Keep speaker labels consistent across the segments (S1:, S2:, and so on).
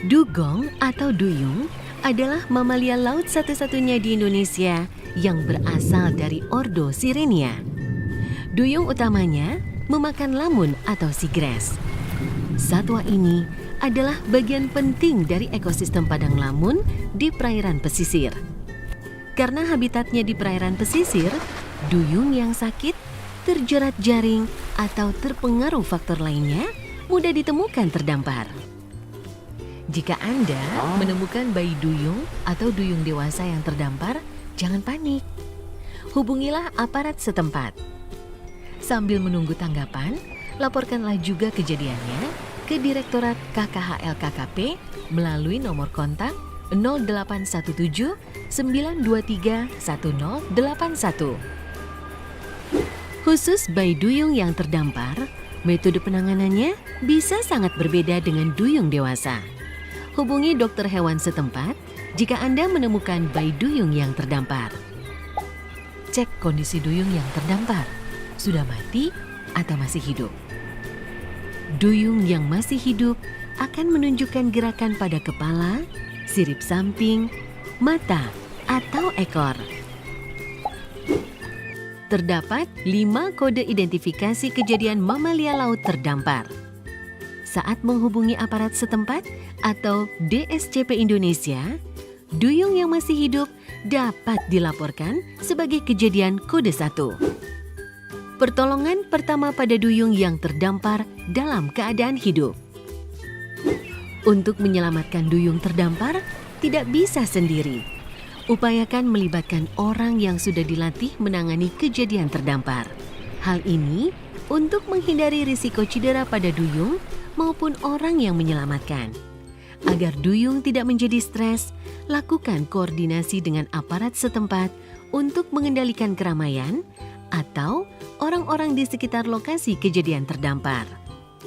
S1: Dugong atau duyung adalah mamalia laut satu-satunya di Indonesia yang berasal dari ordo Sirenia. Duyung utamanya memakan lamun atau seagrass. Satwa ini adalah bagian penting dari ekosistem padang lamun di perairan pesisir. Karena habitatnya di perairan pesisir, duyung yang sakit, terjerat jaring, atau terpengaruh faktor lainnya mudah ditemukan terdampar. Jika Anda menemukan bayi duyung atau duyung dewasa yang terdampar, jangan panik. Hubungilah aparat setempat. Sambil menunggu tanggapan, laporkanlah juga kejadiannya ke Direktorat KKHL KKP melalui nomor kontak 0817 923 1081. Khusus bayi duyung yang terdampar, metode penanganannya bisa sangat berbeda dengan duyung dewasa. Hubungi dokter hewan setempat jika Anda menemukan bayi duyung yang terdampar. Cek kondisi duyung yang terdampar, sudah mati atau masih hidup. Duyung yang masih hidup akan menunjukkan gerakan pada kepala, sirip samping, mata, atau ekor. Terdapat 5 kode identifikasi kejadian mamalia laut terdampar. Saat menghubungi aparat setempat atau DSCP Indonesia, duyung yang masih hidup dapat dilaporkan sebagai kejadian kode 1. Pertolongan pertama pada duyung yang terdampar dalam keadaan hidup. Untuk menyelamatkan duyung terdampar, tidak bisa sendiri. Upayakan melibatkan orang yang sudah dilatih menangani kejadian terdampar. Hal ini untuk menghindari risiko cedera pada duyung maupun orang yang menyelamatkan. Agar duyung tidak menjadi stres, lakukan koordinasi dengan aparat setempat untuk mengendalikan keramaian atau orang-orang di sekitar lokasi kejadian terdampar.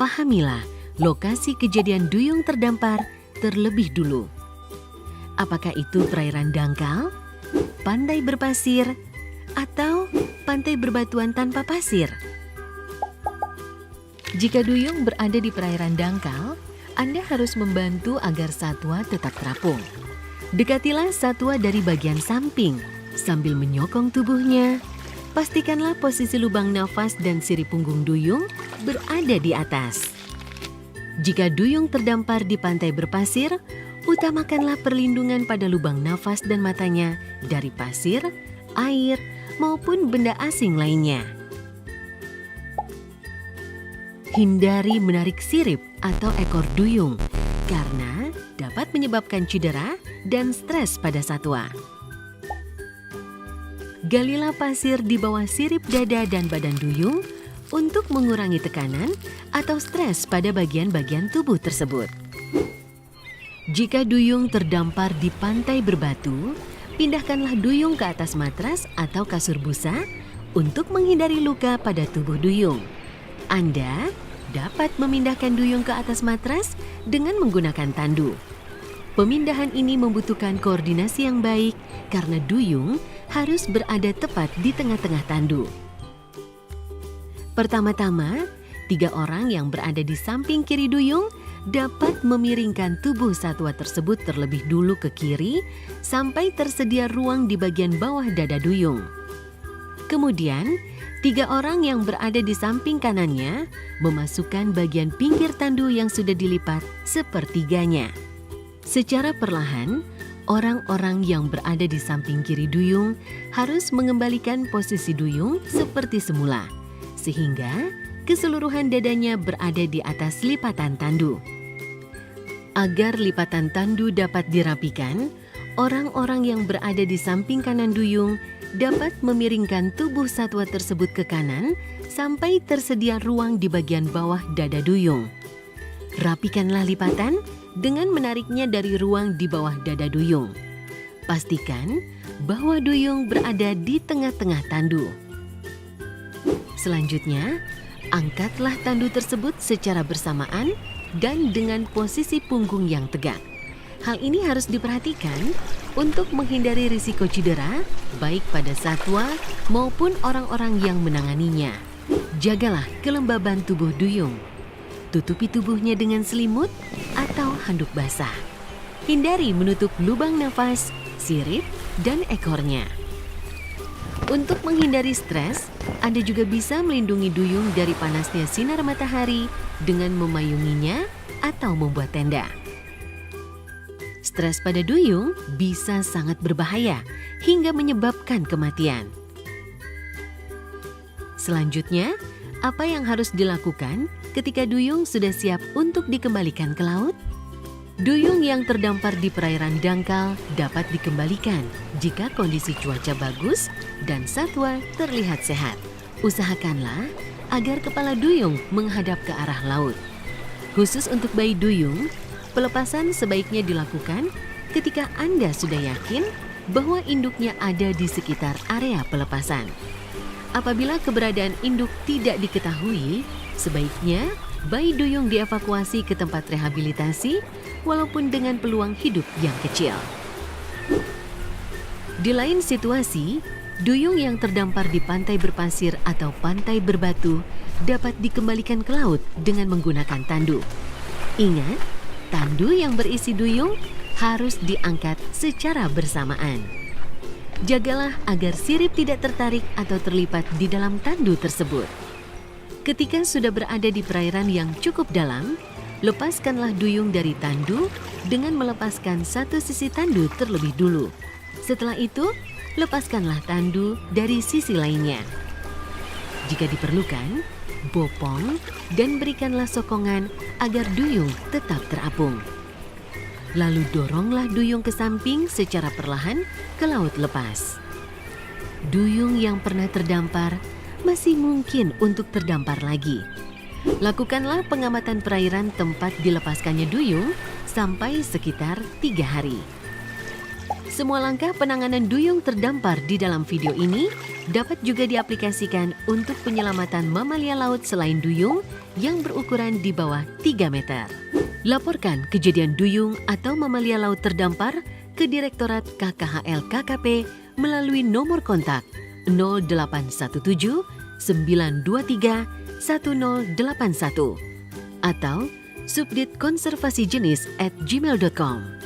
S1: Pahamilah lokasi kejadian duyung terdampar terlebih dulu. Apakah itu perairan dangkal, pantai berpasir, atau pantai berbatuan tanpa pasir? Jika duyung berada di perairan dangkal, Anda harus membantu agar satwa tetap terapung. Dekatilah satwa dari bagian samping sambil menyokong tubuhnya. Pastikanlah posisi lubang nafas dan sirip punggung duyung berada di atas. Jika duyung terdampar di pantai berpasir, utamakanlah perlindungan pada lubang nafas dan matanya dari pasir, air, maupun benda asing lainnya. Hindari menarik sirip atau ekor duyung karena dapat menyebabkan cedera dan stres pada satwa. Galilah pasir di bawah sirip dada dan badan duyung untuk mengurangi tekanan atau stres pada bagian-bagian tubuh tersebut. Jika duyung terdampar di pantai berbatu, pindahkanlah duyung ke atas matras atau kasur busa untuk menghindari luka pada tubuh duyung. Anda dapat memindahkan duyung ke atas matras dengan menggunakan tandu. Pemindahan ini membutuhkan koordinasi yang baik karena duyung harus berada tepat di tengah-tengah tandu. Pertama-tama, 3 orang yang berada di samping kiri duyung dapat memiringkan tubuh satwa tersebut terlebih dulu ke kiri sampai tersedia ruang di bagian bawah dada duyung. Kemudian, 3 orang yang berada di samping kanannya memasukkan bagian pinggir tandu yang sudah dilipat sepertiganya. Secara perlahan, orang-orang yang berada di samping kiri duyung harus mengembalikan posisi duyung seperti semula, sehingga keseluruhan dadanya berada di atas lipatan tandu. Agar lipatan tandu dapat dirapikan, orang-orang yang berada di samping kanan duyung dapat memiringkan tubuh satwa tersebut ke kanan sampai tersedia ruang di bagian bawah dada duyung. Rapikanlah lipatan dengan menariknya dari ruang di bawah dada duyung. Pastikan bahwa duyung berada di tengah-tengah tandu. Selanjutnya, angkatlah tandu tersebut secara bersamaan dan dengan posisi punggung yang tegak. Hal ini harus diperhatikan untuk menghindari risiko cedera baik pada satwa maupun orang-orang yang menanganinya. Jagalah kelembaban tubuh duyung. tutupi tubuhnya dengan selimut atau handuk basah. Hindari menutup lubang nafas, sirip, dan ekornya. Untuk menghindari stres, Anda juga bisa melindungi duyung dari panasnya sinar matahari dengan memayunginya atau membuat tenda. Stres pada duyung bisa sangat berbahaya hingga menyebabkan kematian. Selanjutnya, apa yang harus dilakukan ketika duyung sudah siap untuk dikembalikan ke laut? Duyung yang terdampar di perairan dangkal dapat dikembalikan jika kondisi cuaca bagus dan satwa terlihat sehat. Usahakanlah agar kepala duyung menghadap ke arah laut. Khusus untuk bayi duyung, pelepasan sebaiknya dilakukan ketika Anda sudah yakin bahwa induknya ada di sekitar area pelepasan. Apabila keberadaan induk tidak diketahui, sebaiknya bayi duyung dievakuasi ke tempat rehabilitasi walaupun dengan peluang hidup yang kecil. Di lain situasi, duyung yang terdampar di pantai berpasir atau pantai berbatu dapat dikembalikan ke laut dengan menggunakan tandu. Ingat, tandu yang berisi duyung harus diangkat secara bersamaan. Jagalah agar sirip tidak tertarik atau terlipat di dalam tandu tersebut. Ketika sudah berada di perairan yang cukup dalam, lepaskanlah duyung dari tandu dengan melepaskan satu sisi tandu terlebih dulu. Setelah itu, lepaskanlah tandu dari sisi lainnya. Jika diperlukan, bopong dan berikanlah sokongan agar duyung tetap terapung. Lalu doronglah duyung ke samping secara perlahan ke laut lepas. Duyung yang pernah terdampar masih mungkin untuk terdampar lagi. Lakukanlah pengamatan perairan tempat dilepaskannya duyung sampai sekitar 3 hari. Semua langkah penanganan duyung terdampar di dalam video ini dapat juga diaplikasikan untuk penyelamatan mamalia laut selain duyung yang berukuran di bawah 3 meter. Laporkan kejadian duyung atau mamalia laut terdampar ke Direktorat KKHL KKP melalui nomor kontak 0817 923 1081 atau subdit konservasi jenis @gmail.com.